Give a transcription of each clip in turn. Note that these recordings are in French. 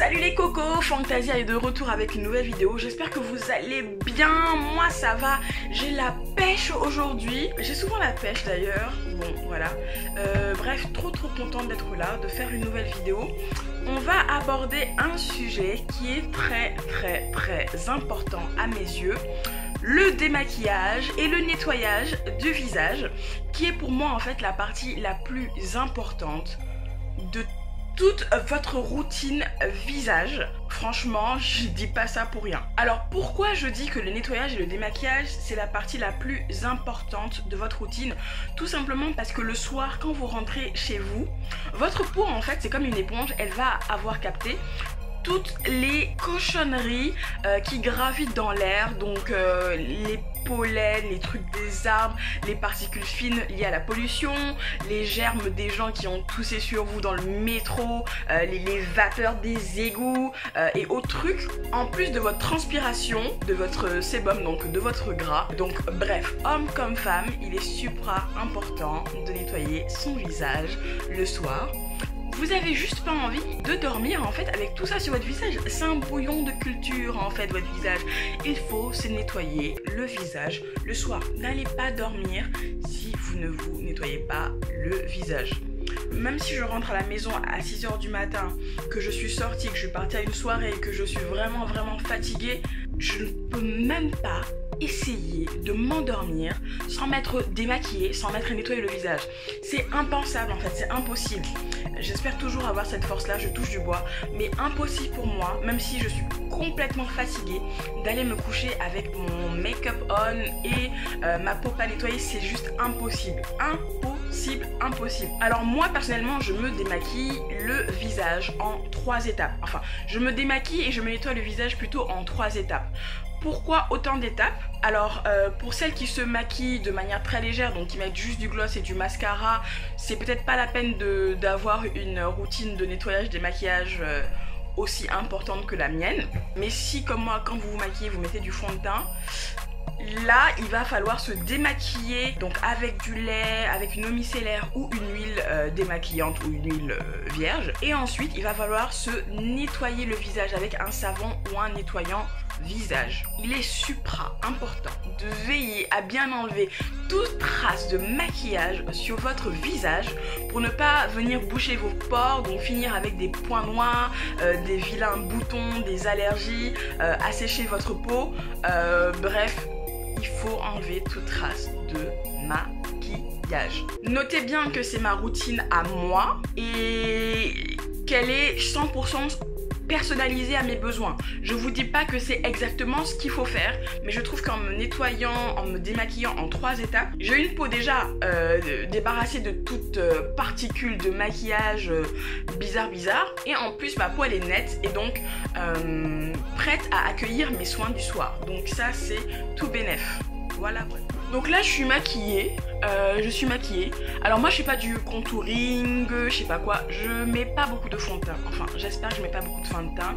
Salut les cocos, Fantasia est de retour avec une nouvelle vidéo. J'espère que vous allez bien. Moi ça va, j'ai la pêche aujourd'hui. J'ai souvent la pêche d'ailleurs. Bon voilà. Bref, trop contente d'être là, de faire une nouvelle vidéo. On va aborder un sujet qui est très important à mes yeux. Le démaquillage et le nettoyage du visage, qui est pour moi en fait la partie la plus importante de toute votre routine visage. Franchement, je dis pas ça pour rien. Alors pourquoi je dis que le nettoyage et le démaquillage c'est la partie la plus importante de votre routine? Tout simplement parce que le soir quand vous rentrez chez vous, votre peau en fait c'est comme une éponge, elle va avoir capté toutes les cochonneries qui gravitent dans l'air, donc les pollens, les trucs des arbres, les particules fines liées à la pollution, les germes des gens qui ont toussé sur vous dans le métro, les vapeurs des égouts et autres trucs, en plus de votre transpiration, de votre sébum, donc de votre gras. Donc bref, homme comme femme, il est supra important de nettoyer son visage le soir. Vous avez juste pas envie de dormir en fait avec tout ça sur votre visage. C'est un bouillon de culture en fait votre visage. Il faut se nettoyer le visage le soir. N'allez pas dormir si vous ne vous nettoyez pas le visage. Même si je rentre à la maison à 6 h du matin, que je suis sortie, que je suis partie à une soirée, que je suis vraiment fatiguée, je ne peux même pas essayer de m'endormir sans m'être démaquillée, sans m'être nettoyé le visage. C'est impensable en fait, c'est impossible. J'espère toujours avoir cette force là, je touche du bois, mais impossible pour moi, même si je suis complètement fatiguée, d'aller me coucher avec mon make-up on et ma peau pas nettoyée. C'est juste impossible. Impossible. Alors moi personnellement je me démaquille le visage en 3 étapes. Enfin, je me démaquille et je me nettoie le visage plutôt en 3 étapes. Pourquoi autant d'étapes? Alors pour celles qui se maquillent de manière très légère, donc qui mettent juste du gloss et du mascara, c'est peut-être pas la peine d'avoir une routine de nettoyage des maquillages aussi importante que la mienne. Mais si comme moi quand vous vous maquillez vous mettez du fond de teint, là il va falloir se démaquiller donc avec du lait, avec une eau micellaire ou une huile démaquillante ou une huile vierge, et ensuite il va falloir se nettoyer le visage avec un savon ou un nettoyant visage. Il est supra important de veiller à bien enlever toute trace de maquillage sur votre visage pour ne pas venir boucher vos pores, donc finir avec des points noirs, des vilains boutons, des allergies, assécher votre peau, bref. Il faut enlever toute trace de maquillage. Notez bien que c'est ma routine à moi et qu'elle est 100% personnalisée à mes besoins. Je vous dis pas que c'est exactement ce qu'il faut faire, mais je trouve qu'en me nettoyant, en me démaquillant en 3 étapes, j'ai une peau déjà débarrassée de toute particule de maquillage bizarre, et en plus ma peau elle est nette et donc prête à accueillir mes soins du soir. Donc ça c'est tout bénef. Voilà. Donc là je suis maquillée, alors moi je fais pas du contouring, je sais pas quoi, je mets pas beaucoup de fond de teint, enfin j'espère que je mets pas beaucoup de fond de teint,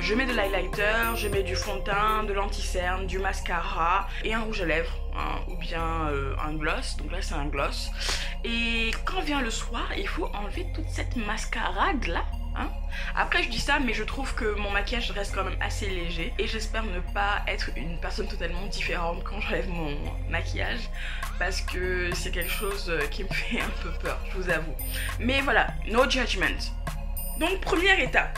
je mets de l'highlighter, je mets du fond de teint, de l'anti-cerne, du mascara et un rouge à lèvres, hein, ou bien un gloss, donc là c'est un gloss. Et quand vient le soir il faut enlever toute cette mascarade là. Hein? Après je dis ça mais je trouve que mon maquillage reste quand même assez léger et j'espère ne pas être une personne totalement différente quand j'enlève mon maquillage parce que c'est quelque chose qui me fait un peu peur, je vous avoue. Mais voilà, no judgment. Donc première étape,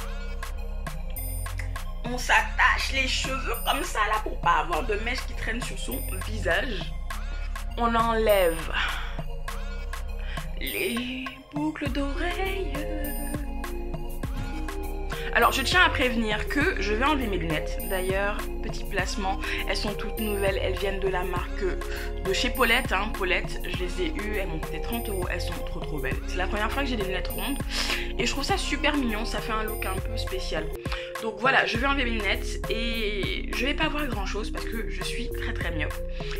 on s'attache les cheveux comme ça là pour pas avoir de mèches qui traînent sur son visage. On enlève les boucles d'oreilles. Alors je tiens à prévenir que je vais enlever mes lunettes. D'ailleurs, petit placement, elles sont toutes nouvelles, elles viennent de la marque de chez Paulette, hein. Paulette, je les ai eues, elles m'ont coûté 30 €, elles sont trop belles. C'est la première fois que j'ai des lunettes rondes et je trouve ça super mignon, ça fait un look un peu spécial. Donc voilà, je vais enlever mes lunettes et je vais pas voir grand chose parce que je suis très myope.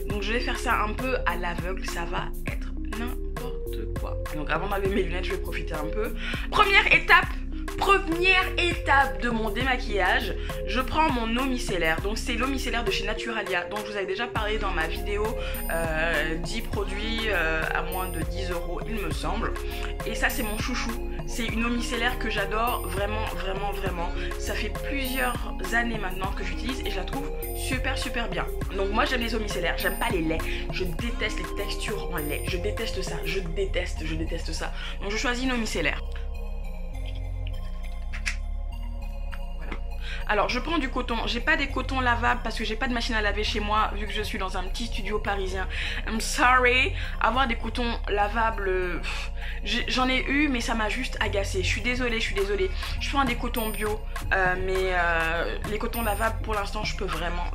Donc je vais faire ça un peu à l'aveugle, ça va être n'importe quoi. Donc avant d'enlever mes lunettes, je vais profiter un peu. Première étape de mon démaquillage, je prends mon eau micellaire. Donc c'est l'eau micellaire de chez Naturalia, dont je vous avais déjà parlé dans ma vidéo 10 produits à moins de 10 € il me semble. Et ça c'est mon chouchou. C'est une eau micellaire que j'adore vraiment, vraiment, vraiment. Ça fait plusieurs années maintenant que j'utilise et je la trouve super, super bien. Donc moi j'aime les eaux micellaires, j'aime pas les laits. Je déteste les textures en lait. Je déteste ça, je déteste ça. Donc je choisis une eau micellaire. Alors je prends du coton, j'ai pas des cotons lavables parce que j'ai pas de machine à laver chez moi vu que je suis dans un petit studio parisien. I'm sorry, avoir des cotons lavables, j'en ai eu mais ça m'a juste agacé. Je suis désolée. Je prends des cotons bio mais les cotons lavables pour l'instant je peux vraiment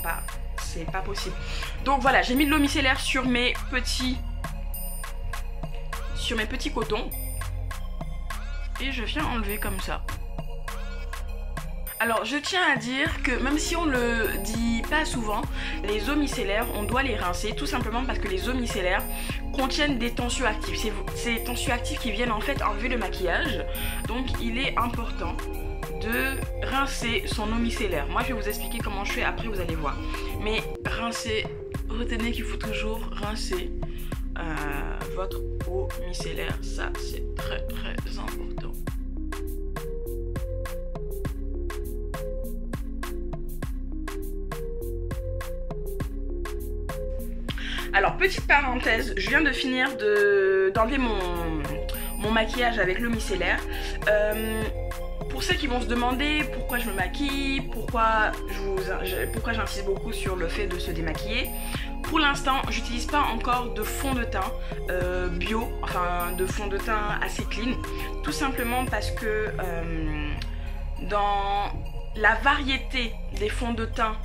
pas. C'est pas possible. Donc voilà, j'ai mis de l'eau micellaire sur mes petits cotons et je viens enlever comme ça. Alors je tiens à dire que même si on le dit pas souvent, les eaux micellaires on doit les rincer tout simplement parce que les eaux micellaires contiennent des tensioactifs. C'est des tensioactifs qui viennent en fait enlever le maquillage. Donc il est important de rincer son eau micellaire. Moi je vais vous expliquer comment je fais après, vous allez voir. Mais rincer, retenez qu'il faut toujours rincer votre eau micellaire. Ça c'est très important. Alors petite parenthèse, je viens de finir d'enlever mon maquillage avec l'eau micellaire. Pour ceux qui vont se demander pourquoi je me maquille, pourquoi j'insiste beaucoup sur le fait de se démaquiller, pour l'instant j'utilise pas encore de fond de teint bio, enfin de fond de teint assez clean, tout simplement parce que dans la variété des fonds de teint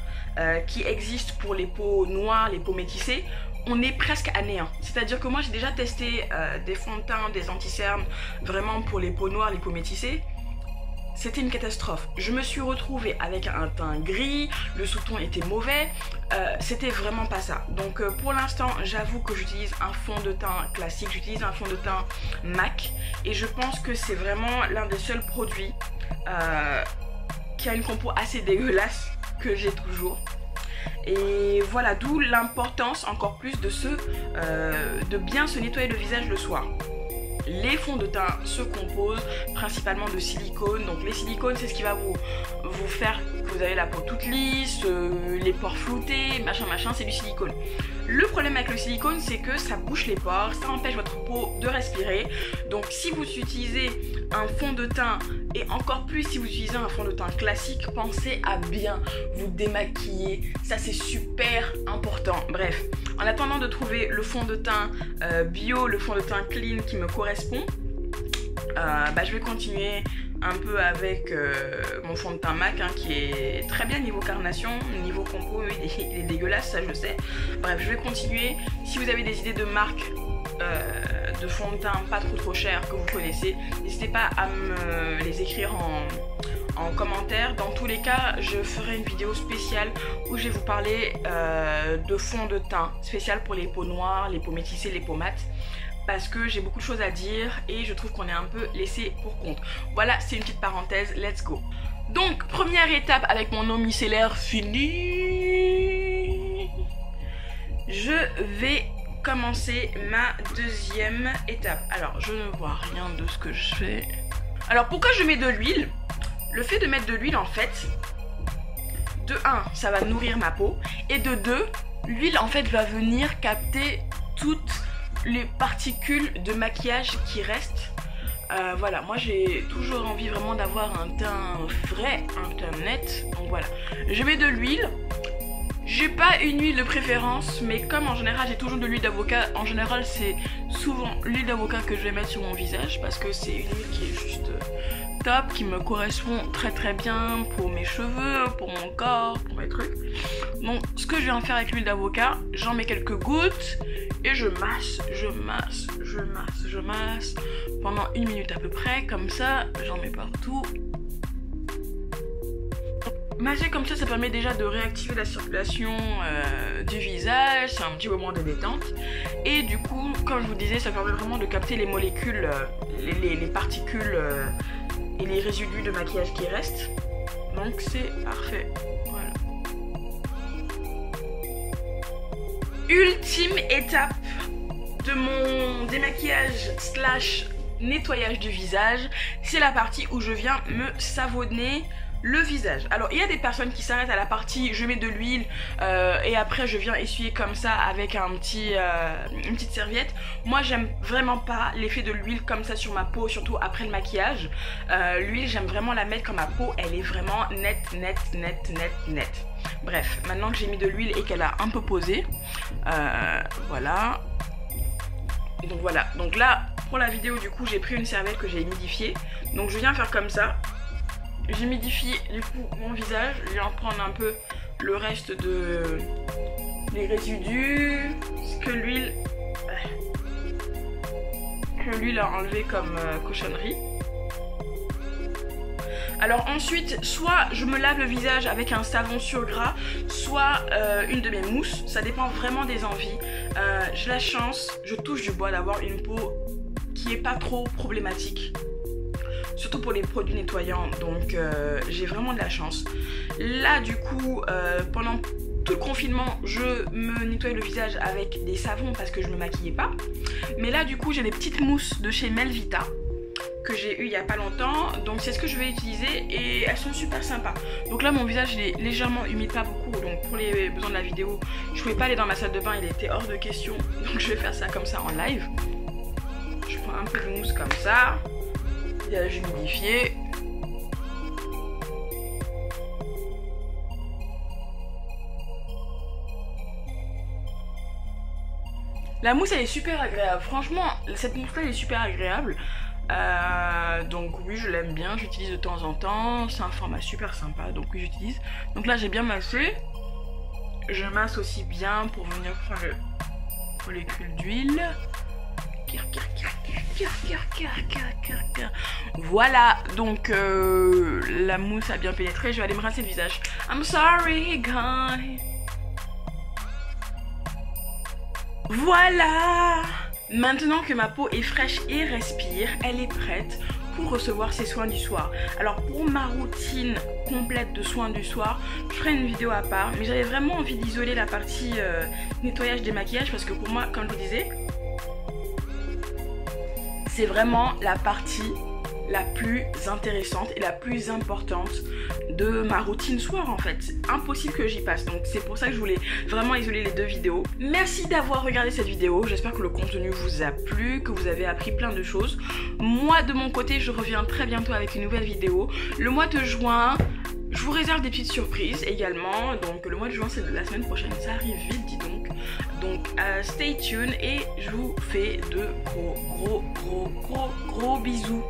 qui existent pour les peaux noires, les peaux métissées, on est presque à néant. C'est-à-dire que moi j'ai déjà testé des fonds de teint, des anti-cernes vraiment pour les peaux noires, les peaux métissées. C'était une catastrophe. Je me suis retrouvée avec un teint gris, le sous-ton était mauvais, c'était vraiment pas ça. Donc pour l'instant j'avoue que j'utilise un fond de teint classique, j'utilise un fond de teint MAC et je pense que c'est vraiment l'un des seuls produits qui a une compo assez dégueulasse que j'ai toujours. Et voilà, d'où l'importance encore plus de bien se nettoyer le visage le soir. Les fonds de teint se composent principalement de silicone. Donc les silicones c'est ce qui va vous faire que vous avez la peau toute lisse, les pores floutés, machin, c'est du silicone. Le problème avec le silicone c'est que ça bouche les pores, ça empêche votre peau de respirer. Donc si vous utilisez un fond de teint et encore plus si vous utilisez un fond de teint classique, pensez à bien vous démaquiller, ça c'est super important. Bref, en attendant de trouver le fond de teint bio, le fond de teint clean qui me correspond, je vais continuer un peu avec mon fond de teint MAC qui est très bien niveau carnation, niveau compo il est dégueulasse, ça je sais. Bref, je vais continuer. Si vous avez des idées de marque de fond de teint pas trop cher que vous connaissez, n'hésitez pas à me les écrire en commentaire. Dans tous les cas, je ferai une vidéo spéciale où je vais vous parler de fond de teint spécial pour les peaux noires, les peaux métissées, les peaux mates, parce que j'ai beaucoup de choses à dire et je trouve qu'on est un peu laissé pour compte. Voilà, c'est une petite parenthèse, let's go. Donc, première étape avec mon eau micellaire finie. Je vais commencer ma deuxième étape. Alors, je ne vois rien de ce que je fais. Alors, pourquoi je mets de l'huile? Le fait de mettre de l'huile, en fait, de 1, ça va nourrir ma peau. Et de 2, l'huile, en fait, va venir capter toutes les particules de maquillage qui restent. Voilà, moi j'ai toujours envie vraiment d'avoir un teint frais, un teint net. Donc voilà, je mets de l'huile. J'ai pas une huile de préférence, mais comme en général j'ai toujours de l'huile d'avocat, en général c'est souvent l'huile d'avocat que je vais mettre sur mon visage parce que c'est une huile qui est juste top, qui me correspond très bien pour mes cheveux, pour mon corps, pour mes trucs. Donc ce que je viens faire avec l'huile d'avocat, j'en mets quelques gouttes et je masse pendant 1 minute à peu près, comme ça j'en mets partout. Masser comme ça permet déjà de réactiver la circulation du visage, c'est un petit moment de détente. Et du coup, comme je vous disais, ça permet vraiment de capter les molécules, les particules et les résidus de maquillage qui restent. Donc c'est parfait, voilà. Ultime étape de mon démaquillage slash nettoyage du visage, c'est la partie où je viens me savonner le visage. Alors il y a des personnes qui s'arrêtent à la partie je mets de l'huile et après je viens essuyer comme ça avec une petite serviette. Moi j'aime vraiment pas l'effet de l'huile comme ça sur ma peau, surtout après le maquillage. L'huile j'aime vraiment la mettre quand ma peau elle est vraiment nette. Bref, maintenant que j'ai mis de l'huile et qu'elle a un peu posé, voilà. Donc voilà, donc là pour la vidéo du coup j'ai pris une serviette que j'ai humidifiée. Donc je viens faire comme ça. J'humidifie du coup mon visage, je viens prendre un peu le reste des résidus, ce que l'huile a enlevé comme cochonnerie. Alors ensuite, soit je me lave le visage avec un savon sur gras, soit une de mes mousses, ça dépend vraiment des envies. J'ai la chance, je touche du bois, d'avoir une peau qui est pas trop problématique. Surtout pour les produits nettoyants, donc j'ai vraiment de la chance. Là du coup, pendant tout le confinement, je me nettoyais le visage avec des savons parce que je me maquillais pas. Mais là du coup, j'ai des petites mousses de chez Melvita que j'ai eu il y a pas longtemps, donc c'est ce que je vais utiliser et elles sont super sympas. Donc là mon visage il est légèrement humide, pas beaucoup, donc pour les besoins de la vidéo, je pouvais pas aller dans ma salle de bain, il était hors de question, donc je vais faire ça comme ça en live. Je prends un peu de mousse comme ça. Visage humidifié. La mousse elle est super agréable. Franchement, cette mousse là elle est super agréable. Donc oui, je l'aime bien. J'utilise de temps en temps. C'est un format super sympa. Donc oui, j'utilise. Donc là j'ai bien massé. Je masse aussi bien pour venir prendre le molécule d'huile. Voilà, donc la mousse a bien pénétré. Je vais aller me rincer le visage. I'm sorry, guys. Voilà. Maintenant que ma peau est fraîche et respire, elle est prête pour recevoir ses soins du soir. Alors pour ma routine complète de soins du soir, je ferai une vidéo à part. Mais j'avais vraiment envie d'isoler la partie nettoyage des maquillages parce que pour moi, comme je vous disais, c'est vraiment la partie la plus intéressante et la plus importante de ma routine soir en fait. C'est impossible que j'y passe, donc c'est pour ça que je voulais vraiment isoler les deux vidéos. Merci d'avoir regardé cette vidéo, j'espère que le contenu vous a plu, que vous avez appris plein de choses. Moi de mon côté je reviens très bientôt avec une nouvelle vidéo. Le mois de juin, je vous réserve des petites surprises également, donc le mois de juin c'est la semaine prochaine, ça arrive vite dis donc. Donc stay tuned et je vous fais de gros bisous.